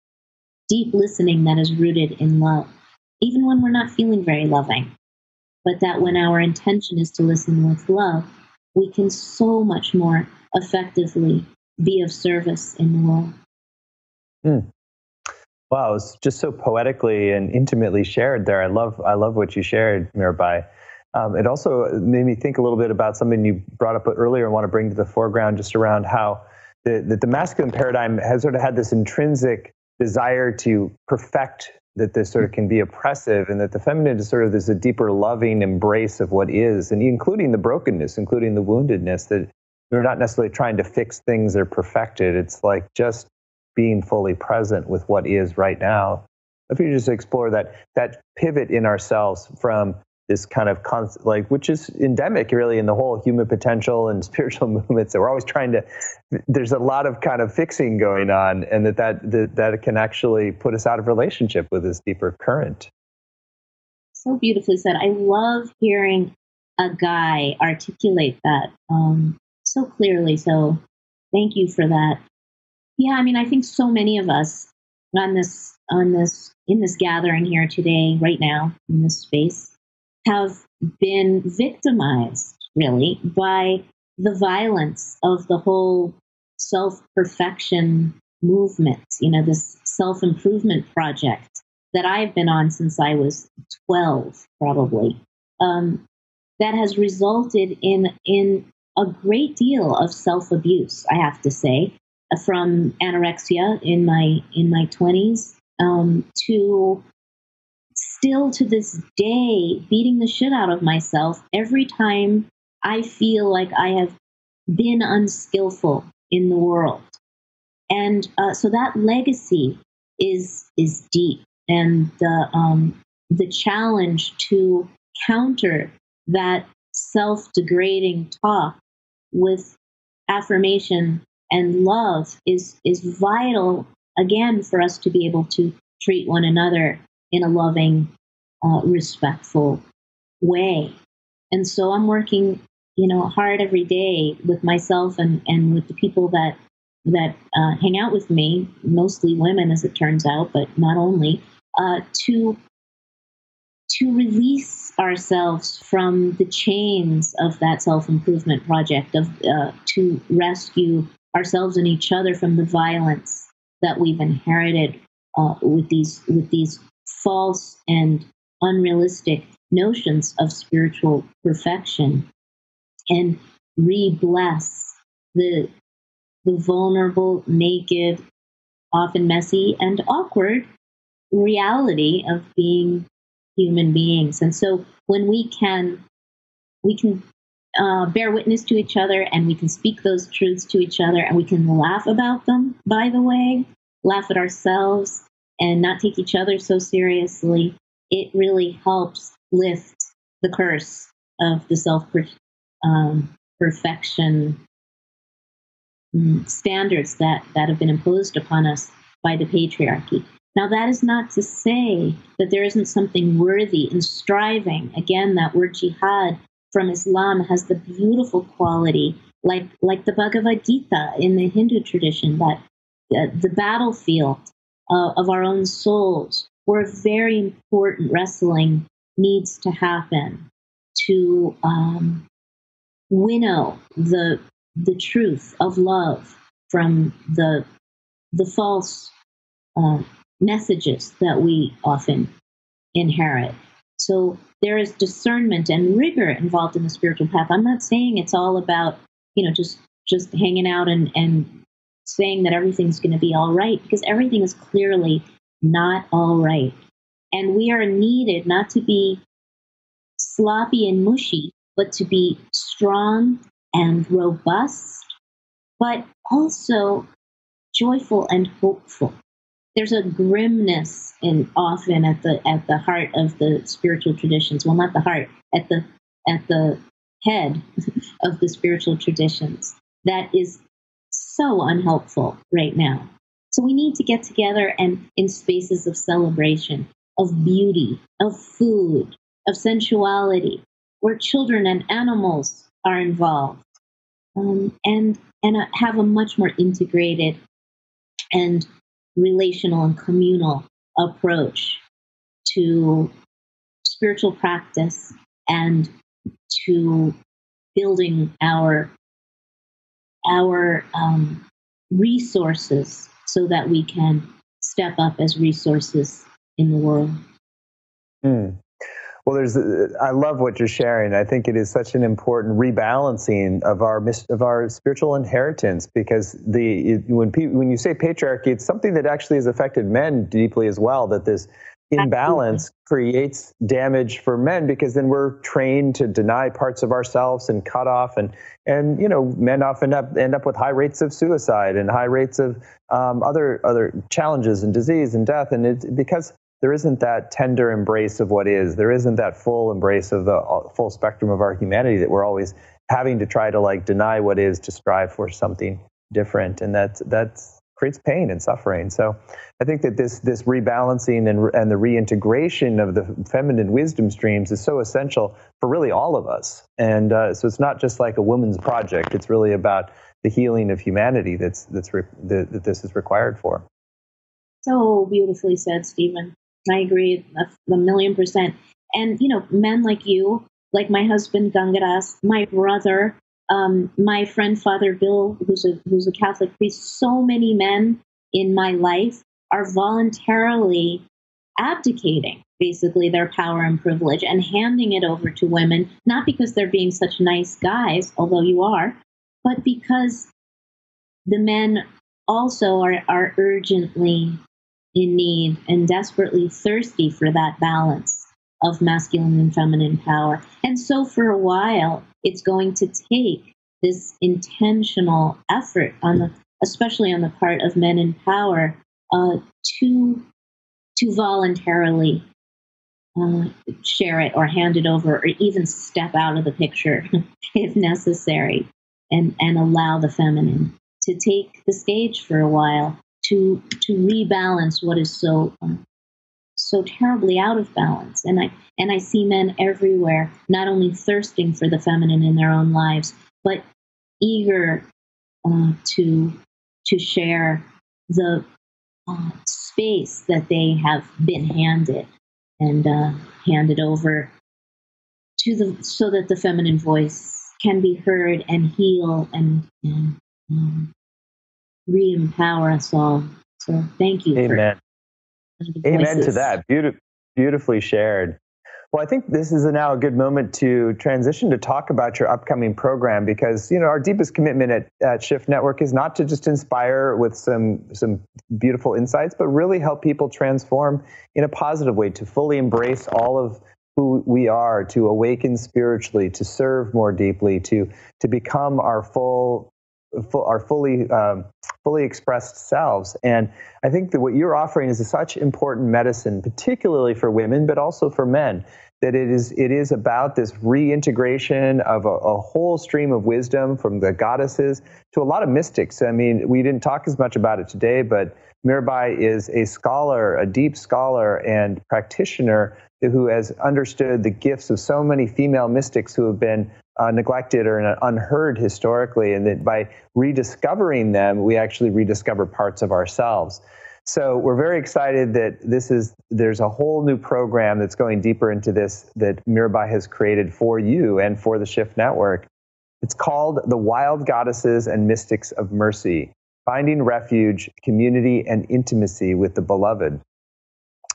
Speaker 2: that is rooted in love, even when we're not feeling very loving. But that when our intention is to listen with love, we can so much more effectively be of service in the world.
Speaker 1: Hmm. Wow, it's just so poetically and intimately shared there. I love what you shared, Mirabai. It also made me think a little bit about something you brought up earlier and want to bring to the foreground, just around how the masculine paradigm has sort of had this intrinsic desire to perfect, that this sort of can be oppressive, and that the feminine is sort of this a deeper loving embrace of what is, and including the brokenness, including the woundedness, that we're not necessarily trying to fix things or perfect it. It's like just being fully present with what is right now. If you just explore that pivot in ourselves from this kind of which is endemic really in the whole human potential and spiritual movements, that we're always trying to, there's a lot of kind of fixing going on, and that can actually put us out of relationship with this deeper current.
Speaker 2: So beautifully said. I love hearing a guy articulate that so clearly. So thank you for that. Yeah, I mean, I think so many of us in this gathering here today, right now, in this space, have been victimized really by the violence of the whole self-perfection movement, this self-improvement project that I've been on since I was 12, probably. That has resulted in a great deal of self-abuse, I have to say, from anorexia in my 20s to still to this day beating the shit out of myself every time I feel like I have been unskillful in the world. And so that legacy is deep, and the challenge to counter that self-degrading talk with affirmation and love is vital, again, for us to be able to treat one another in a loving, respectful way. And so I'm working, hard every day with myself and with the people that hang out with me, mostly women, as it turns out, but not only, to release ourselves from the chains of that self-improvement project, to rescue ourselves and each other from the violence that we've inherited with these false and unrealistic notions of spiritual perfection, and re-bless the vulnerable, naked, often messy and awkward reality of being human beings. And so when we can bear witness to each other, and we can speak those truths to each other, and we can laugh about them, by the way, laugh at ourselves and not take each other so seriously, it really helps lift the curse of the perfection standards that have been imposed upon us by the patriarchy. Now, that is not to say that there isn't something worthy in striving. Again, that word jihad from Islam has the beautiful quality, like the Bhagavad Gita in the Hindu tradition, that the battlefield of our own souls, where a very important wrestling needs to happen to winnow the truth of love from the false messages that we often inherit. So there is discernment and rigor involved in the spiritual path. I'm not saying it's all about, just hanging out and saying that everything's going to be all right, because everything is clearly not all right. And we are needed not to be sloppy and mushy, but to be strong and robust, but also joyful and hopeful. There's a grimness often at the heart of the spiritual traditions. Well, not the heart, at the head of the spiritual traditions, that is so unhelpful right now. So we need to get together and in spaces of celebration, of beauty, of food, of sensuality, where children and animals are involved, and have a much more integrated and relational and communal approach to spiritual practice and to building our resources so that we can step up as resources in the world.
Speaker 1: Hmm. Well, I love what you're sharing. I think it is such an important rebalancing of our spiritual inheritance, because when you say patriarchy, it's something that actually has affected men deeply as well. That this imbalance creates damage for men, because then we're trained to deny parts of ourselves and cut off, and men often end up with high rates of suicide and high rates of other challenges and disease and death, and it's because there isn't that tender embrace of what is. There isn't that full embrace of the full spectrum of our humanity, that we're always having to try to deny what is to strive for something different, and that creates pain and suffering. So I think that this rebalancing and the reintegration of the feminine wisdom streams is so essential for really all of us. And so it's not just like a woman's project. It's really about the healing of humanity that this is required for.
Speaker 2: So beautifully said, Stephen. I agree a million percent. And, men like you, like my husband Gangaras, my brother, my friend Father Bill, who's a Catholic priest, so many men in my life are voluntarily abdicating basically their power and privilege and handing it over to women, not because they're being such nice guys, although you are, but because the men also are urgently in need and desperately thirsty for that balance of masculine and feminine power. And so for a while, it's going to take this intentional effort especially on the part of men in power, to voluntarily share it or hand it over, or even step out of the picture if necessary, and allow the feminine to take the stage for a while, to rebalance what is so terribly out of balance. And I see men everywhere, not only thirsting for the feminine in their own lives, but eager to share the space that they have been handed, and handed over so that the feminine voice can be heard and heal and re-empower us all. So thank you.
Speaker 1: Amen. Amen to
Speaker 2: voices.
Speaker 1: that. Beautifully shared. Well, I think this is now a good moment to transition to talk about your upcoming program, because our deepest commitment at Shift Network is not to just inspire with some beautiful insights, but really help people transform in a positive way, to fully embrace all of who we are, to awaken spiritually, to serve more deeply, to become our fully expressed selves. And I think that what you're offering is such important medicine, particularly for women, but also for men, that it is about this reintegration of a whole stream of wisdom from the goddesses to a lot of mystics. I mean, we didn't talk as much about it today, but Mirabai is a scholar, a deep scholar and practitioner who has understood the gifts of so many female mystics who have been neglected or unheard historically, and that by rediscovering them, we actually rediscover parts of ourselves. So we're very excited that there's a whole new program that's going deeper into this, that Mirabai has created for you and for the Shift Network. It's called The Wild Goddesses and Mystics of Mercy: Finding Refuge, Community, and Intimacy with the Beloved.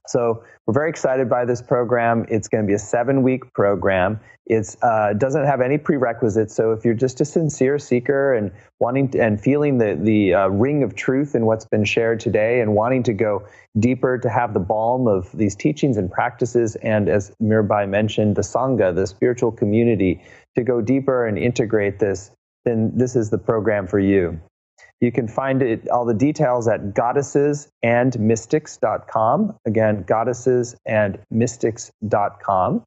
Speaker 1: So we're very excited by this program. It's going to be a 7-week program. It doesn't have any prerequisites. So if you're just a sincere seeker and and feeling the ring of truth in what's been shared today, and wanting to go deeper, to have the balm of these teachings and practices, and as Mirabai mentioned, the Sangha, the spiritual community, to go deeper and integrate this, then this is the program for you. You can find all the details at goddessesandmystics.com. Again, goddessesandmystics.com.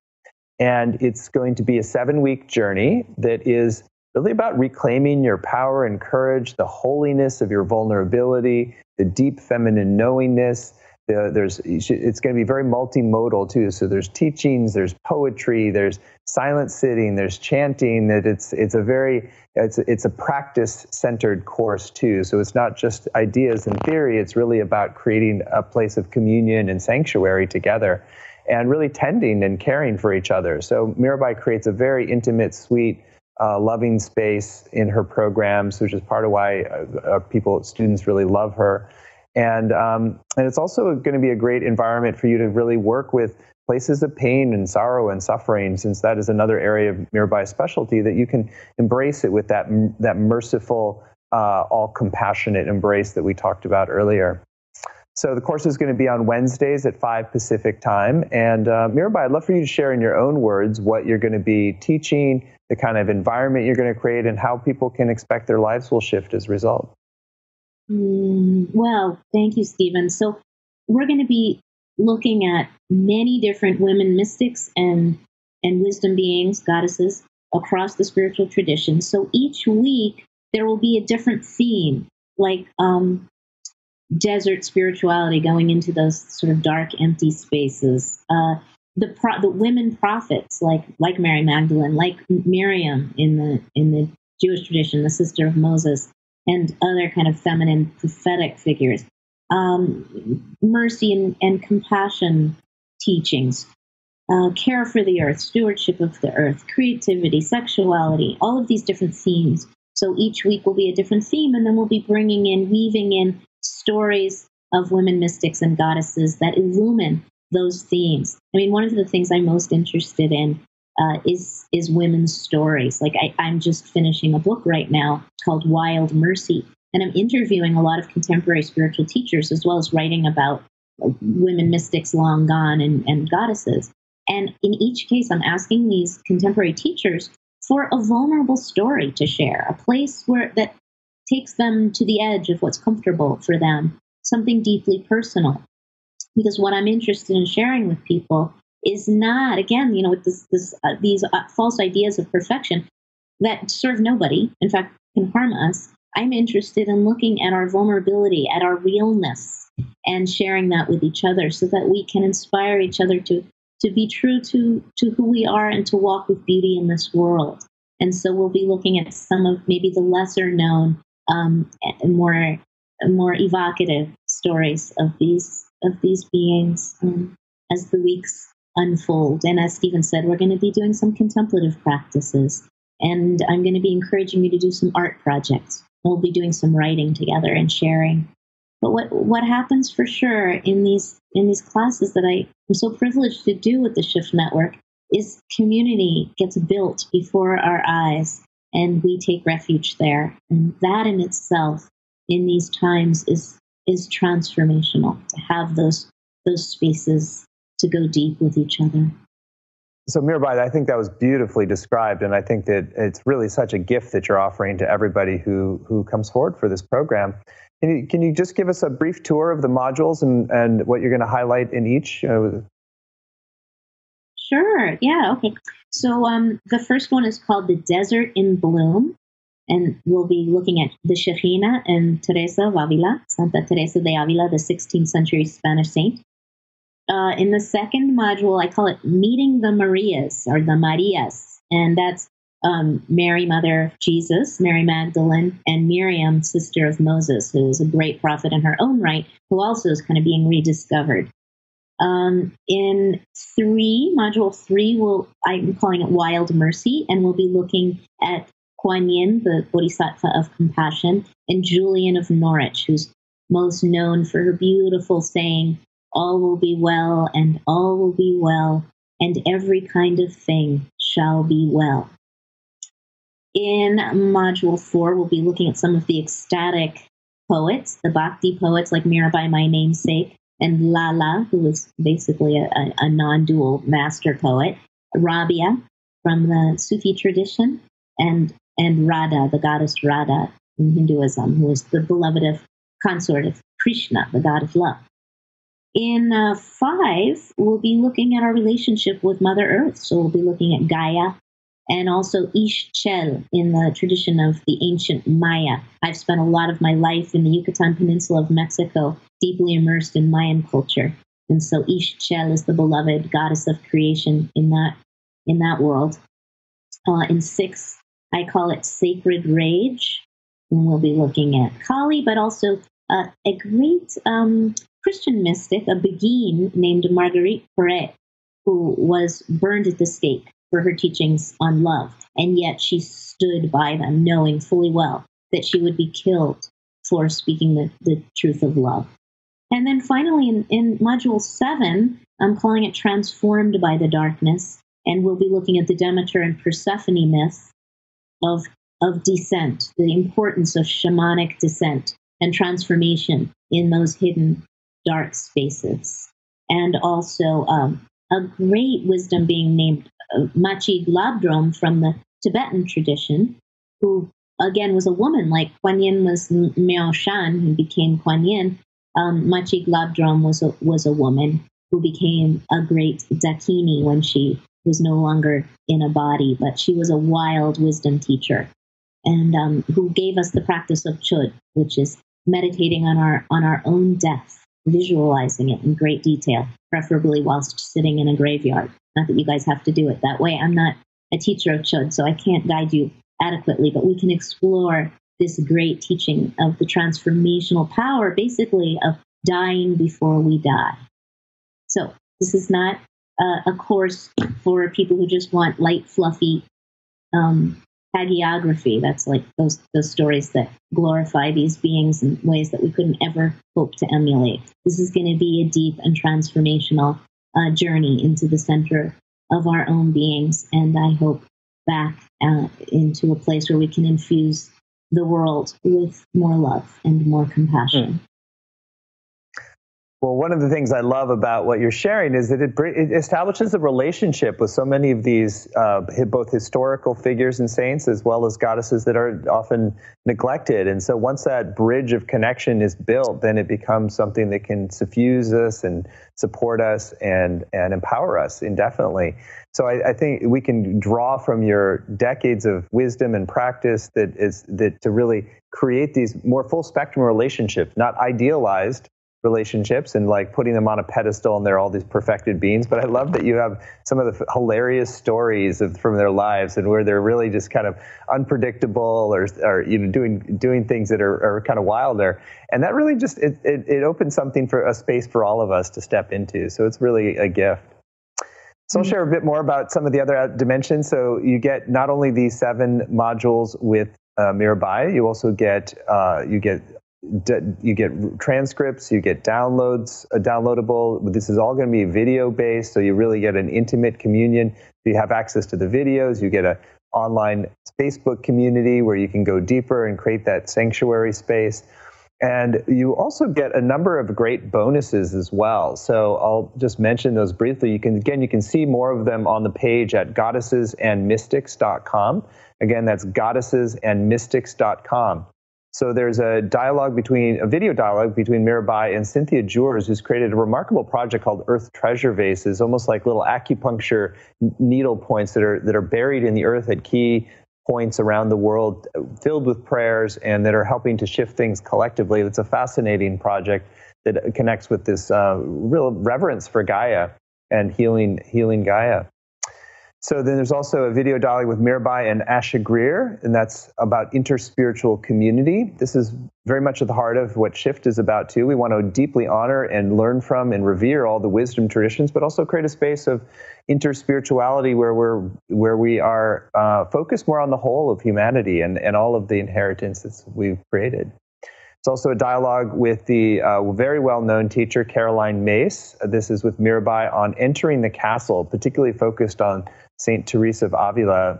Speaker 1: And it's going to be a 7-week journey that is really about reclaiming your power and courage, the holiness of your vulnerability, the deep feminine knowingness, It's going to be very multimodal too. So there's teachings, there's poetry, there's silent sitting, there's chanting. That it's a practice centered course too. So it's not just ideas and theory. It's really about creating a place of communion and sanctuary together, and really tending and caring for each other. So Mirabai creates a very intimate, sweet, loving space in her programs, which is part of why students really love her. And it's also going to be a great environment for you to really work with places of pain and sorrow and suffering, since that is another area of Mirabai's specialty, that you can embrace it with that merciful, all compassionate embrace that we talked about earlier. So the course is going to be on Wednesdays at 5 Pacific time. And Mirabai, I'd love for you to share in your own words what you're going to be teaching, the kind of environment you're going to create, and how people can expect their lives will shift as a result.
Speaker 2: Well, thank you, Stephen. So we're going to be looking at many different women mystics and wisdom beings, goddesses, across the spiritual tradition. So each week there will be a different theme, like desert spirituality, going into those sort of dark, empty spaces. The women prophets, like Mary Magdalene, like Miriam in the Jewish tradition, the sister of Moses, and other kind of feminine prophetic figures. Mercy and compassion teachings, care for the earth, stewardship of the earth, creativity, sexuality, all of these different themes. So each week will be a different theme, and then we'll be weaving in stories of women mystics and goddesses that illumine those themes. I mean, one of the things I'm most interested in is women's stories. Like I'm just finishing a book right now called Wild Mercy, and I'm interviewing a lot of contemporary spiritual teachers, as well as writing about women mystics long gone and goddesses. And in each case, I'm asking these contemporary teachers for a vulnerable story to share, a place that takes them to the edge of what's comfortable for them, something deeply personal. Because what I'm interested in sharing with people is not, again, with these false ideas of perfection that serve nobody, in fact, can harm us. I'm interested in looking at our vulnerability, at our realness, and sharing that with each other so that we can inspire each other to be true to who we are and to walk with beauty in this world. And so we'll be looking at some of maybe the lesser known, more evocative stories of these beings as the weeks unfold. And as Stephen said, we're going to be doing some contemplative practices, and I'm going to be encouraging you to do some art projects. We'll be doing some writing together and sharing. But what happens for sure in these classes that I am so privileged to do with the Shift Network is community gets built before our eyes, and we take refuge there. And that in itself, in these times, is transformational, to have those spaces to go deep with each other.
Speaker 1: So Mirabai, I think that was beautifully described, and I think that it's really such a gift that you're offering to everybody who comes forward for this program. Can you just give us a brief tour of the modules and what you're going to highlight in each?
Speaker 2: Sure. Yeah. Okay. So the first one is called The Desert in Bloom, and we'll be looking at the Shekhinah and Teresa of Avila, Santa Teresa de Avila, the 16th century Spanish saint. In the second module, I call it Meeting the Marias, or the Marias, and that's Mary, mother of Jesus, Mary Magdalene, and Miriam, sister of Moses, who is a great prophet in her own right, who also is kind of being rediscovered. In module 3, I'm calling it Wild Mercy, and we'll be looking at Kuan Yin, the Bodhisattva of compassion, and Julian of Norwich, who's most known for her beautiful saying, "All will be well, and all will be well, and every kind of thing shall be well." In module 4, we'll be looking at some of the ecstatic poets, the Bhakti poets like Mirabai, my namesake, and Lala, who was basically a non-dual master poet, Rabia from the Sufi tradition, and Radha, the goddess Radha in Hinduism, who is the beloved consort of Krishna, the god of love. In 5, we'll be looking at our relationship with Mother Earth. So we'll be looking at Gaia, and also Ixchel in the tradition of the ancient Maya. I've spent a lot of my life in the Yucatan Peninsula of Mexico, deeply immersed in Mayan culture. And so Ixchel is the beloved goddess of creation in that world. In 6, I call it Sacred Rage. And we'll be looking at Kali, but also a great Christian mystic, a Beguine named Marguerite Porete, who was burned at the stake for her teachings on love. And yet she stood by them, knowing fully well that she would be killed for speaking the truth of love. And then finally, in Module 7, I'm calling it Transformed by the Darkness. And we'll be looking at the Demeter and Persephone myth of descent, the importance of shamanic descent and transformation in those hidden dark spaces. And also a great wisdom being named Machi Glabdrom from the Tibetan tradition, who again was a woman, like Kuan Yin was Miao Shan, who became Kuan Yin. Machi Glabdrom was a woman who became a great Dakini when she was no longer in a body, but she was a wild wisdom teacher, and who gave us the practice of chud, which is meditating on our own death, visualizing it in great detail, preferably whilst sitting in a graveyard. Not that you guys have to do it that way. I'm not a teacher of chud, so I can't guide you adequately, but we can explore this great teaching of the transformational power, basically, of dying before we die. So this is not a course for people who just want light, fluffy hagiography. That's like those stories that glorify these beings in ways that we couldn't ever hope to emulate. This is going to be a deep and transformational journey into the center of our own beings, and I hope back into a place where we can infuse the world with more love and more compassion.
Speaker 1: Well, one of the things I love about what you're sharing is that it establishes a relationship with so many of these both historical figures and saints as well as goddesses that are often neglected. And so once that bridge of connection is built, then it becomes something that can suffuse us and support us and empower us indefinitely. So I think we can draw from your decades of wisdom and practice that to really create these more full spectrum relationships, not idealized relationships and like putting them on a pedestal and they're all these perfected beings. But I love that you have some of the hilarious stories from their lives and where they're really just kind of unpredictable or doing things that are kind of wild there. And that really just it opens something for a space for all of us to step into. So it's really a gift. So I'll share a bit more about some of the other dimensions. So you get not only these 7 modules with Mirabai, you also get transcripts, you get downloadable. This is all going to be video based, so you really get an intimate communion. You have access to the videos. You get an online Facebook community where you can go deeper and create that sanctuary space. And you also get a number of great bonuses as well. So I'll just mention those briefly. You can see more of them on the page at goddessesandmystics.com. Again, that's goddessesandmystics.com. So there's a video dialogue between Mirabai and Cynthia Jewers, who's created a remarkable project called Earth Treasure Vases, almost like little acupuncture needle points that are buried in the earth at key points around the world, filled with prayers and that are helping to shift things collectively. It's a fascinating project that connects with this real reverence for Gaia and healing Gaia. So then there's also a video dialogue with Mirabai and Asha Greer, and that's about interspiritual community. This is very much at the heart of what Shift is about too. We want to deeply honor and learn from and revere all the wisdom traditions, but also create a space of interspirituality where we are focused more on the whole of humanity and all of the inheritances we've created. It's also a dialogue with the very well-known teacher, Caroline Mace. This is with Mirabai on entering the castle, particularly focused on Saint Teresa of Avila.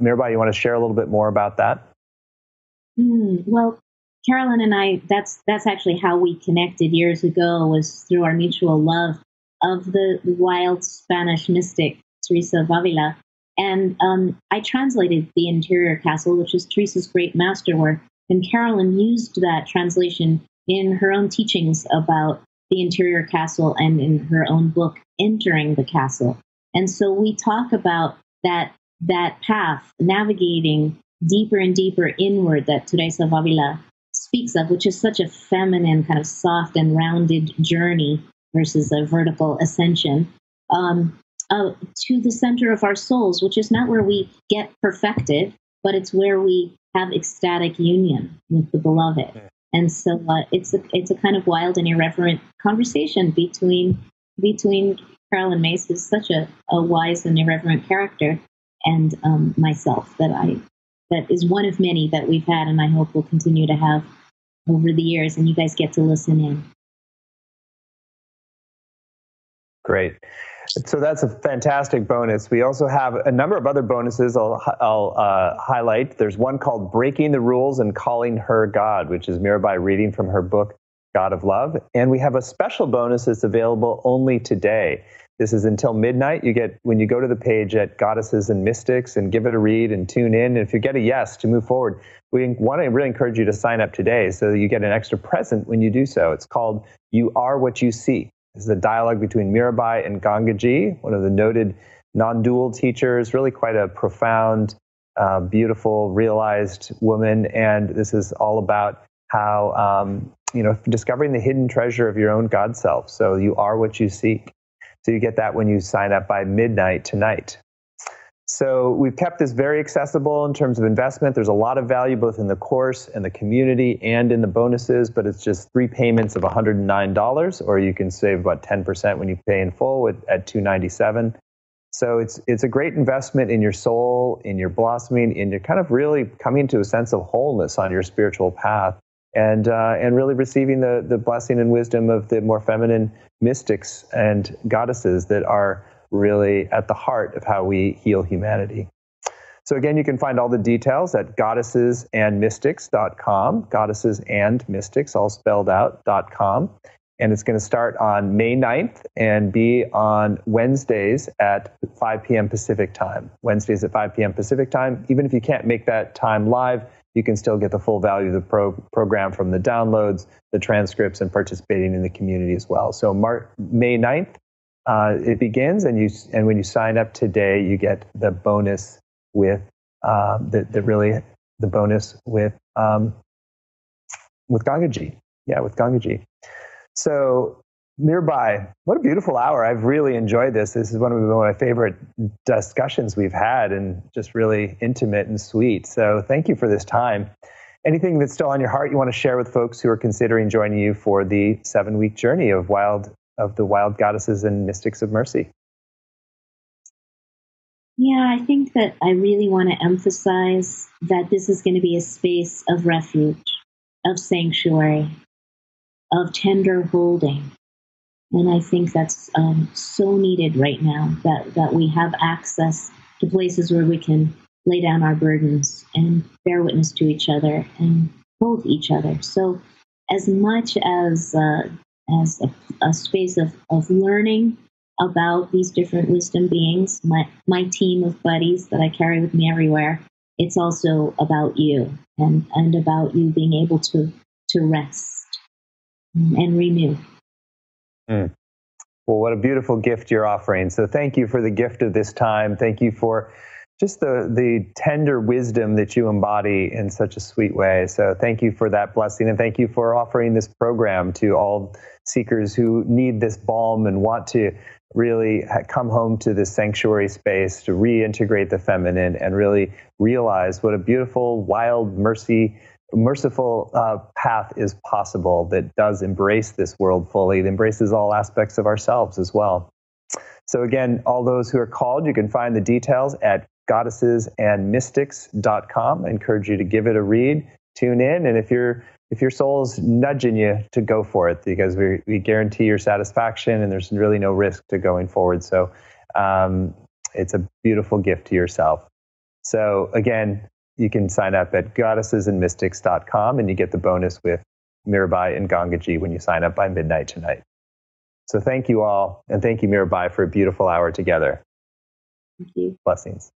Speaker 1: Mirabai, you want to share a little bit more about that?
Speaker 2: Well, Caroline and I, that's actually how we connected years ago, was through our mutual love of the wild Spanish mystic, Teresa of Avila. And I translated The Interior Castle, which is Teresa's great masterwork. And Caroline used that translation in her own teachings about the interior castle and in her own book, Entering the Castle. And so we talk about that that path, navigating deeper and deeper inward that Teresa of Avila speaks of, which is such a feminine, kind of soft and rounded journey versus a vertical ascension, to the center of our souls, which is not where we get perfected, but it's where we have ecstatic union with the beloved. And so it's a kind of wild and irreverent conversation between Carolyn Mace, who's such a wise and irreverent character, and myself, that is one of many that we've had, and I hope we'll continue to have over the years, and you guys get to listen in.
Speaker 1: Great. So that's a fantastic bonus. We also have a number of other bonuses I'll highlight. There's one called Breaking the Rules and Calling Her God, which is Mirabai reading from her book, God of Love. And we have a special bonus that's available only today. This is until midnight. You get, when you go to the page at Goddesses and Mystics and give it a read and tune in. And if you get a yes to move forward, we want to really encourage you to sign up today so that you get an extra present when you do so. It's called You Are What You See. This is a dialogue between Mirabai and Gangaji, one of the noted non-dual teachers, really quite a profound, beautiful, realized woman. And this is all about how, discovering the hidden treasure of your own God self. So you are what you seek. So you get that when you sign up by midnight tonight. So we've kept this very accessible in terms of investment. There's a lot of value both in the course and the community and in the bonuses, but it's just 3 payments of $109, or you can save about 10% when you pay in full at $297. So it's a great investment in your soul, in your blossoming, in your kind of really coming to a sense of wholeness on your spiritual path, and really receiving the blessing and wisdom of the more feminine mystics and goddesses that are really at the heart of how we heal humanity. So again, you can find all the details at goddessesandmystics.com, goddesses and mystics, all spelled out, .com. And it's going to start on May 9th and be on Wednesdays at 5 p.m. Pacific time. Wednesdays at 5 p.m. Pacific time. Even if you can't make that time live, you can still get the full value of the program from the downloads, the transcripts, and participating in the community as well. So May 9th, it begins, and when you sign up today, you get the bonus with the bonus with Gangaji. Yeah, with Gangaji. So Mirabai, what a beautiful hour. I've really enjoyed this. This is one of my favorite discussions we've had, and just really intimate and sweet. So thank you for this time. Anything that's still on your heart you want to share with folks who are considering joining you for the 7-week journey of the wild goddesses and mystics of mercy?
Speaker 2: Yeah, I think that I really want to emphasize that this is going to be a space of refuge, of sanctuary, of tender holding. And I think that's so needed right now, that we have access to places where we can lay down our burdens and bear witness to each other and hold each other. So as much as a space of learning about these different wisdom beings, my team of buddies that I carry with me everywhere, it's also about you and about you being able to rest and renew.
Speaker 1: Mm. Well, what a beautiful gift you're offering. So thank you for the gift of this time. Thank you for just the tender wisdom that you embody in such a sweet way. So thank you for that blessing, and thank you for offering this program to all seekers who need this balm and want to really come home to this sanctuary space to reintegrate the feminine and really realize what a beautiful, wild, merciful path is possible that does embrace this world fully. It embraces all aspects of ourselves as well. So again, all those who are called, you can find the details at goddessesandmystics.com. I encourage you to give it a read, tune in, and if your soul's nudging you to go for it, because we guarantee your satisfaction and there's really no risk to going forward. So it's a beautiful gift to yourself. So again, you can sign up at goddessesandmystics.com, and you get the bonus with Mirabai and Gangaji when you sign up by midnight tonight. So thank you all, and thank you, Mirabai, for a beautiful hour together.
Speaker 2: Thank you.
Speaker 1: Blessings.